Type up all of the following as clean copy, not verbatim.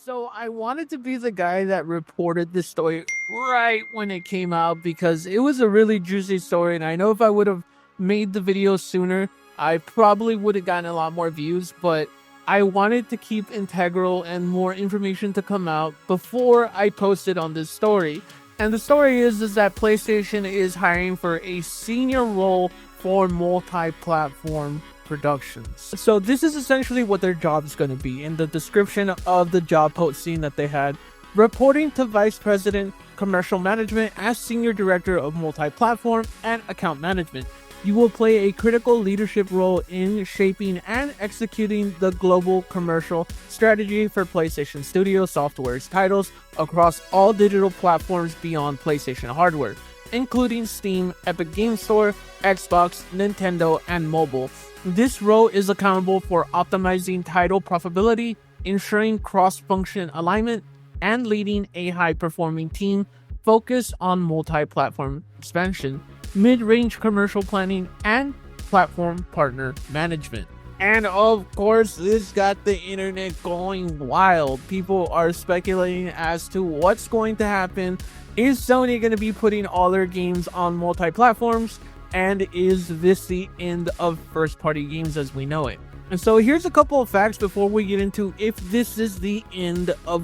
So I wanted to be the guy that reported this story right when it came out because it was a really juicy story, and I know if I would have made the video sooner, I probably would have gotten a lot more views, but I wanted to keep integral and more information to come out before I posted on this story. And the story is that PlayStation is hiring for a senior role for multi-platform productions. So this is essentially what their job is going to be. In the description of the job posting that they had, reporting to Vice President Commercial Management as Senior Director of Multi-Platform and Account Management. You will play a critical leadership role in shaping and executing the global commercial strategy for PlayStation Studio Software's titles across all digital platforms beyond PlayStation hardware, including Steam, Epic Games Store, Xbox, Nintendo, and mobile. This role is accountable for optimizing title profitability, ensuring cross-function alignment, and leading a high-performing team focused on multi-platform expansion, mid-range commercial planning, and platform partner management. And of course, this got the internet going wild. People are speculating as to what's going to happen. Is Sony going to be putting all their games on multi-platforms? And is this the end of first-party games as we know it? And so here's a couple of facts before we get into if this is the end of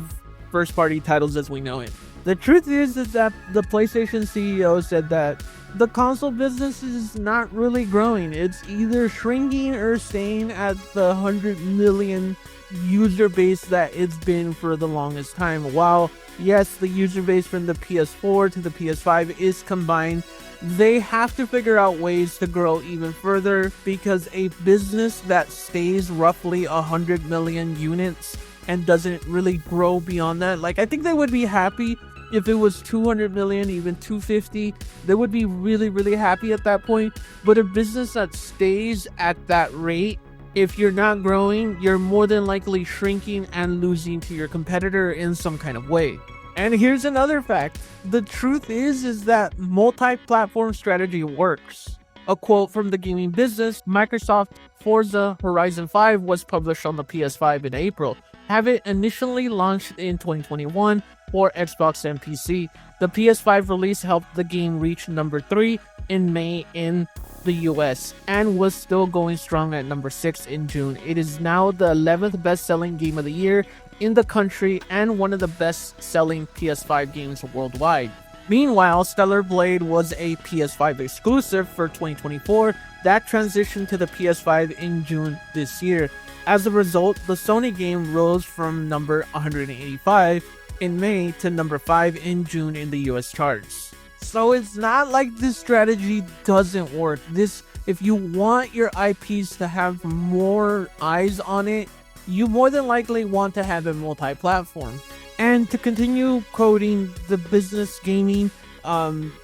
first-party titles as we know it. The truth is that the PlayStation CEO said that the console business is not really growing. It's either shrinking or staying at the 100 million user base that it's been for the longest time. While, yes, the user base from the PS4 to the PS5 is combined, they have to figure out ways to grow even further because a business that stays roughly 100 million units and doesn't really grow beyond that, like, I think they would be happy if it was 200 million, even 250, they would be really, really happy at that point. But a business that stays at that rate, if you're not growing, you're more than likely shrinking and losing to your competitor in some kind of way. And here's another fact. The truth is that multi-platform strategy works. A quote from the gaming business, Microsoft Forza Horizon 5 was published on the PS5 in April. Having initially launched in 2021 for Xbox and PC, the PS5 release helped the game reach number 3 in May in the US and was still going strong at number 6 in June. It is now the 11th best-selling game of the year in the country and one of the best-selling PS5 games worldwide. Meanwhile, Stellar Blade was a PS5 exclusive for 2024 that transitioned to the PS5 in June this year. As a result, the Sony game rose from number 185 in May to number 5 in June in the US charts. So it's not like this strategy doesn't work. If you want your IPs to have more eyes on it, you more than likely want to have it multi-platform. And to continue quoting the business gaming,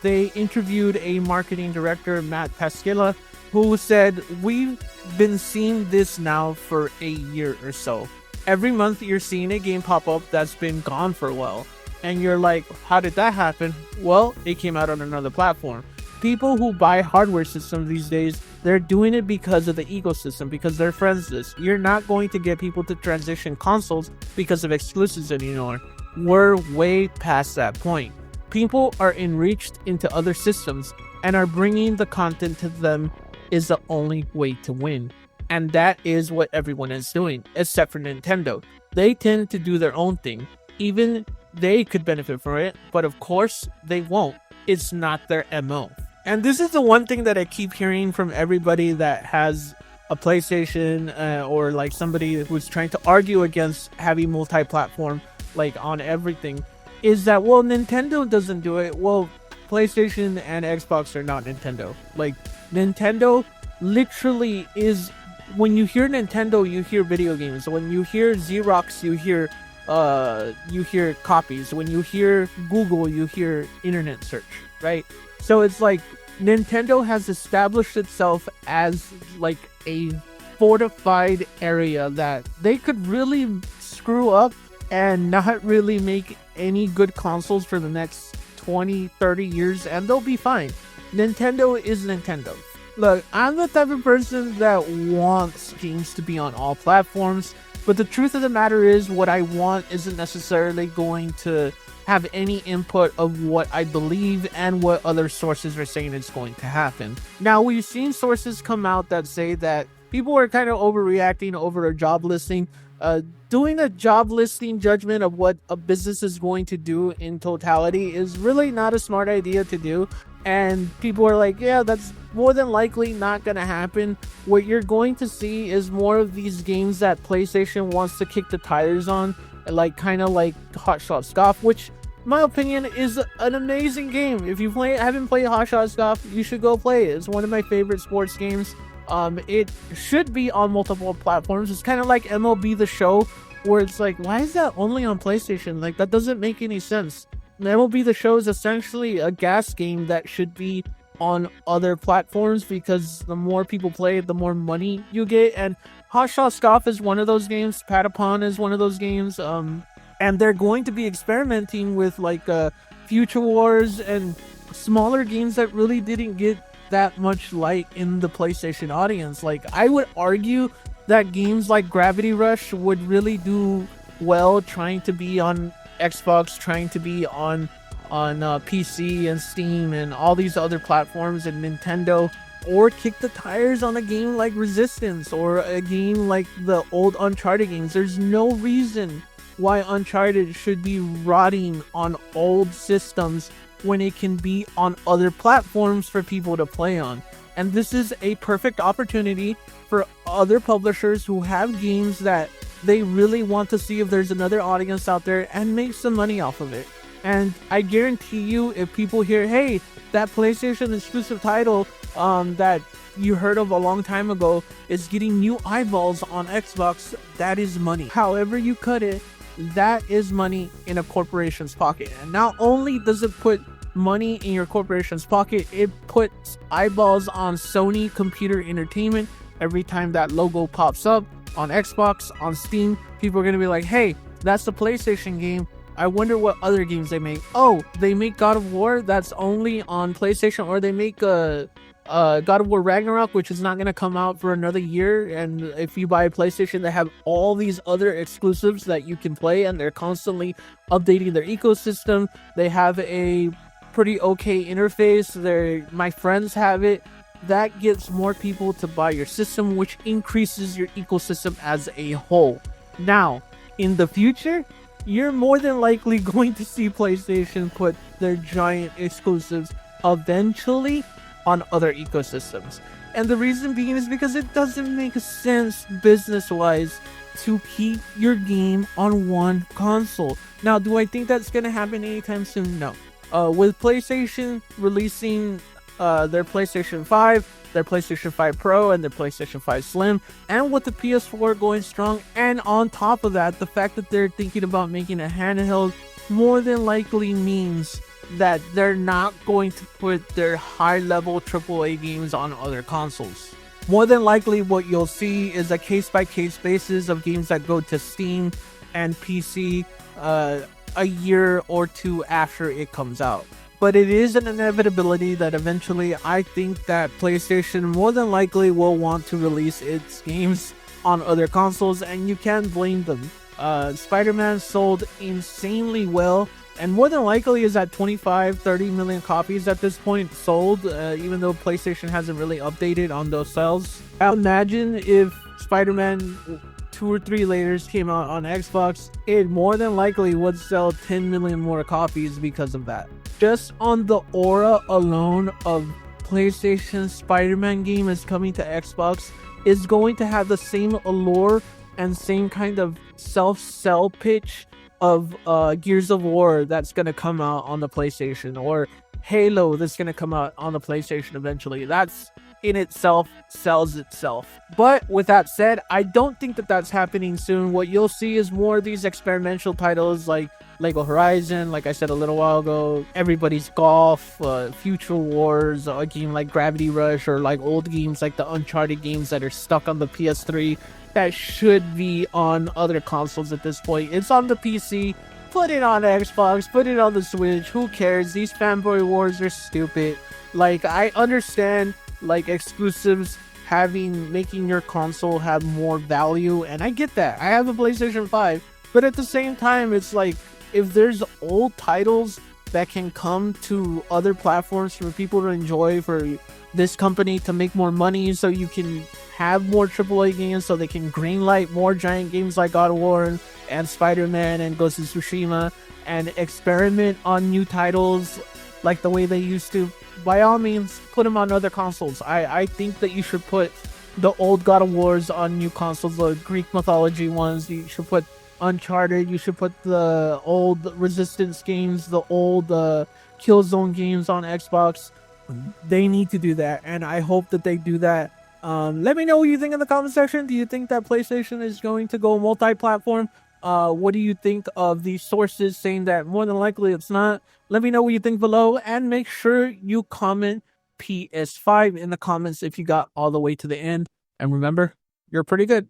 they interviewed a marketing director, Matt Piscatella, who said, "We've been seeing this now for a year or so. Every month you're seeing a game pop up that's been gone for a while. And you're like, how did that happen? Well, it came out on another platform." People who buy hardware systems these days, they're doing it because of the ecosystem, because they're friends with this. You're not going to get people to transition consoles because of exclusives anymore. We're way past that point. People are enriched into other systems and are bringing the content to them is the only way to win. And that is what everyone is doing, except for Nintendo. They tend to do their own thing. Even they could benefit from it, but of course they won't. It's not their MO. And this is the one thing that I keep hearing from everybody that has a PlayStation or like somebody who's trying to argue against having multi-platform like on everything, is that, well, Nintendo doesn't do it. Well, PlayStation and Xbox are not Nintendo. Like, Nintendo literally is, when you hear Nintendo, you hear video games. When you hear Xerox, you hear copies. When you hear Google, you hear internet search, right? So it's like Nintendo has established itself as like a fortified area that they could really screw up and not really make any good consoles for the next 20, 30 years, and they'll be fine. Nintendo is Nintendo. Look, I'm the type of person that wants games to be on all platforms. But the truth of the matter is, what I want isn't necessarily going to have any input of what I believe and what other sources are saying is going to happen. Now, we've seen sources come out that say that people are kind of overreacting over a job listing. Doing a job listing judgment of what a business is going to do in totality is really not a smart idea to do. And people are like, yeah, that's more than likely not going to happen. What you're going to see is more of these games that PlayStation wants to kick the tires on, like kind of like Hot Shot Scoff, which in my opinion is an amazing game. If you haven't played Hot Shot Scoff, you should go play it. It's one of my favorite sports games. It should be on multiple platforms. It's kind of like MLB The Show, where it's like, why is that only on PlayStation? Like, that doesn't make any sense. MLB The Show is essentially a gas game that should be on other platforms, because the more people play it, the more money you get. And Hot Shot Scoff is one of those games. Patapon is one of those games. And they're going to be experimenting with like Future Wars and smaller games that really didn't get that much light in the PlayStation audience. Like, I would argue that games like Gravity Rush would really do well trying to be on Xbox, trying to be on PC and Steam and all these other platforms and Nintendo, or kick the tires on a game like Resistance or a game like the old Uncharted games. There's no reason why Uncharted should be rotting on old systems when it can be on other platforms for people to play on. And this is a perfect opportunity for other publishers who have games that they really want to see if there's another audience out there and make some money off of it. And I guarantee you, if people hear, hey, that PlayStation exclusive title that you heard of a long time ago is getting new eyeballs on Xbox, that is money. However you cut it, that is money in a corporation's pocket. And not only does it put money in your corporation's pocket, it puts eyeballs on Sony Computer Entertainment. Every time that logo pops up on Xbox, on Steam, people are going to be like, hey, that's the PlayStation game. I wonder what other games they make. Oh, they make God of War that's only on PlayStation, or they make God of War Ragnarok, which is not going to come out for another year. And if you buy a PlayStation, they have all these other exclusives that you can play, and they're constantly updating their ecosystem. They have a pretty okay interface. My friends have it. That gets more people to buy your system, which increases your ecosystem as a whole. Now, in the future, you're more than likely going to see PlayStation put their giant exclusives eventually on other ecosystems. And the reason being is because it doesn't make sense business-wise to keep your game on one console. Now, do I think that's going to happen anytime soon? No. With PlayStation releasing their PlayStation 5, their PlayStation 5 Pro, and their PlayStation 5 Slim, and with the PS4 going strong, and on top of that, the fact that they're thinking about making a handheld more than likely means that they're not going to put their high-level AAA games on other consoles. More than likely, what you'll see is a case-by-case basis of games that go to Steam and PC a year or two after it comes out. But it is an inevitability that eventually I think that PlayStation more than likely will want to release its games on other consoles, and you can't blame them. Spider-Man sold insanely well, and more than likely is at 25-30 million copies at this point sold, even though PlayStation hasn't really updated on those sales. Imagine if Spider-Man 2 or 3 later came out on Xbox, it more than likely would sell 10 million more copies because of that. Just on the aura alone of PlayStation's Spider-Man game is coming to Xbox is going to have the same allure and same kind of self-sell pitch of Gears of War that's going to come out on the PlayStation, or Halo that's going to come out on the PlayStation eventually. That's in itself sells itself. But with that said, I don't think that that's happening soon. What you'll see is more of these experimental titles like Lego Horizon, like I said a little while ago, Everybody's Golf, Future Wars, a game like Gravity Rush, or like old games like the Uncharted games that are stuck on the PS3 that should be on other consoles at this point. It's on the PC, put it on Xbox, put it on the Switch, who cares? These fanboy wars are stupid. Like, I understand like exclusives making your console have more value. And I get that. I have a PlayStation 5, but at the same time, it's like if there's old titles that can come to other platforms for people to enjoy, for this company to make more money so you can have more AAA games, so they can greenlight more giant games like God of War and Spider-Man and Ghost of Tsushima, and experiment on new titles like the way they used to. By all means, put them on other consoles. I think that you should put the old God of Wars on new consoles, the Greek mythology ones. You should put Uncharted. You should put the old Resistance games, the old Killzone games on Xbox. They need to do that, and I hope that they do that. Let me know what you think in the comment section. Do you think that PlayStation is going to go multi-platform? What do you think of these sources saying that more than likely it's not? Let me know what you think below, and make sure you comment PS5 in the comments if you got all the way to the end. And remember, you're pretty good.